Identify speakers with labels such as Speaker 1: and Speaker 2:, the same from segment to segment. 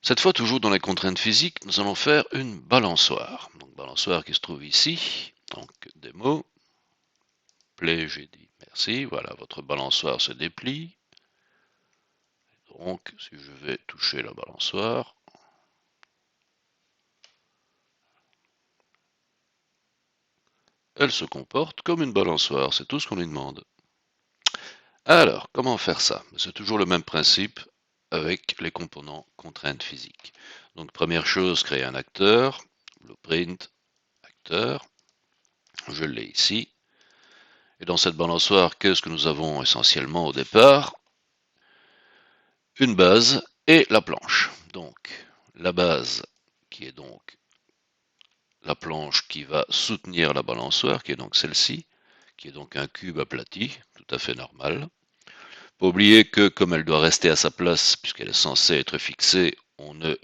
Speaker 1: Cette fois, toujours dans les contraintes physiques, nous allons faire une balançoire. Donc, balançoire qui se trouve ici. Donc, démo. Play, j'ai dit merci. Voilà, votre balançoire se déplie. Donc, si je vais toucher la balançoire, elle se comporte comme une balançoire. C'est tout ce qu'on lui demande. Alors, comment faire ça? C'est toujours le même principe avec les composants contraintes physiques. Donc, première chose, créer un acteur. Blueprint, acteur. Je l'ai ici. Et dans cette balançoire, qu'est-ce que nous avons essentiellement au départ? Une base et la planche. Donc, la base qui est donc la planche qui va soutenir la balançoire, qui est donc celle-ci, qui est donc un cube aplati, tout à fait normal. Pas oublier que comme elle doit rester à sa place, puisqu'elle est censée être fixée, on ne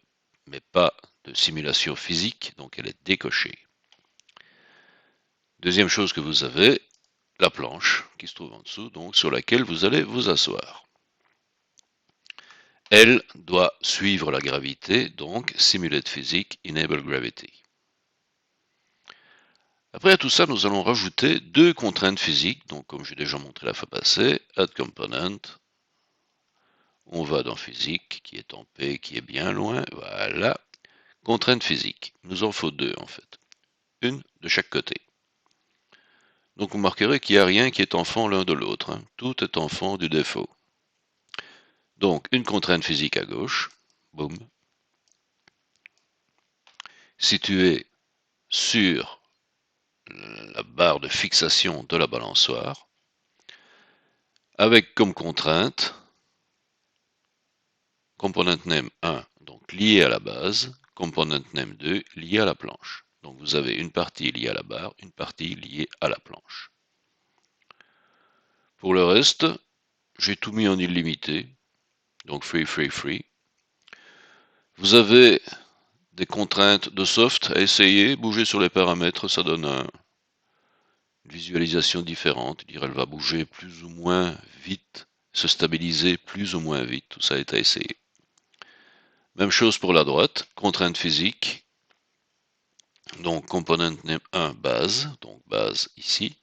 Speaker 1: met pas de simulation physique, donc elle est décochée. Deuxième chose que vous avez, la planche qui se trouve en dessous, donc sur laquelle vous allez vous asseoir. Elle doit suivre la gravité, donc Simulate Physics, Enable Gravity. Après tout ça, nous allons rajouter deux contraintes physiques, donc comme j'ai déjà montré la fois passée, Add Component, on va dans Physique, qui est en P, qui est bien loin, voilà, contrainte physique, nous en faut deux en fait, une de chaque côté. Donc vous marquerez qu'il n'y a rien qui est enfant l'un de l'autre, hein. Tout est enfant du défaut. Donc une contrainte physique à gauche, boum, située sur la barre de fixation de la balançoire, avec comme contrainte component name 1, donc lié à la base, component name 2, lié à la planche. Donc vous avez une partie liée à la barre, une partie liée à la planche. Pour le reste, j'ai tout mis en illimité, donc free, free, free. Vous avez des contraintes de soft à essayer, bouger sur les paramètres, ça donne une visualisation différente. Elle va bouger plus ou moins vite, se stabiliser plus ou moins vite, tout ça est à essayer. Même chose pour la droite, contrainte physique, donc component name 1 base, donc base ici,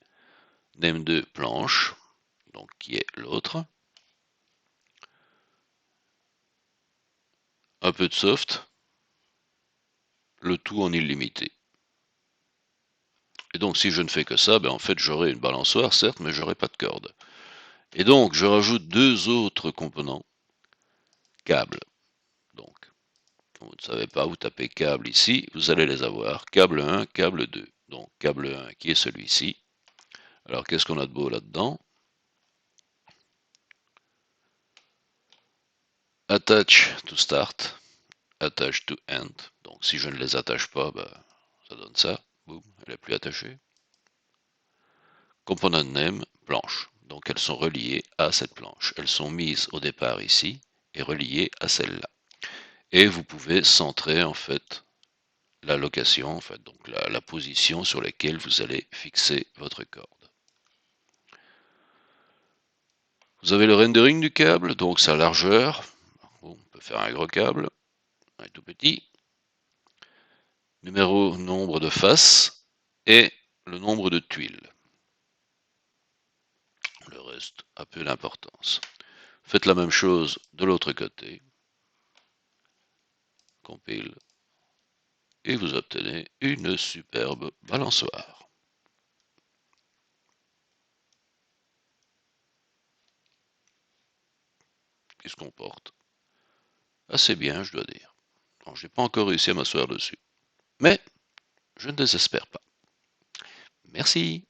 Speaker 1: name 2 planche, donc qui est l'autre, un peu de soft, le tout en illimité. Et donc si je ne fais que ça, en fait j'aurai une balançoire certes, mais j'aurai pas de corde. Et donc je rajoute deux autres composants, câbles. Donc, quand vous ne savez pas, vous tapez câble ici, vous allez les avoir, câble 1, câble 2. Donc câble 1 qui est celui-ci. Alors qu'est-ce qu'on a de beau là-dedans? Attach to start, attach to end. Donc si je ne les attache pas, ça donne ça. Boum, elle est plus attachée. Component name, planche. Donc elles sont reliées à cette planche. Elles sont mises au départ ici et reliées à celle-là. Et vous pouvez centrer en fait la location, en fait, donc la position sur laquelle vous allez fixer votre corde. Vous avez le rendering du câble, donc sa largeur. On peut faire un gros câble, un tout petit. Nombre de faces et le nombre de tuiles. Le reste a peu d'importance. Faites la même chose de l'autre côté. Compile. Et vous obtenez une superbe balançoire. Qui se comporte assez bien, je dois dire. Je n'ai pas encore réussi à m'asseoir dessus. Mais je ne désespère pas. Merci.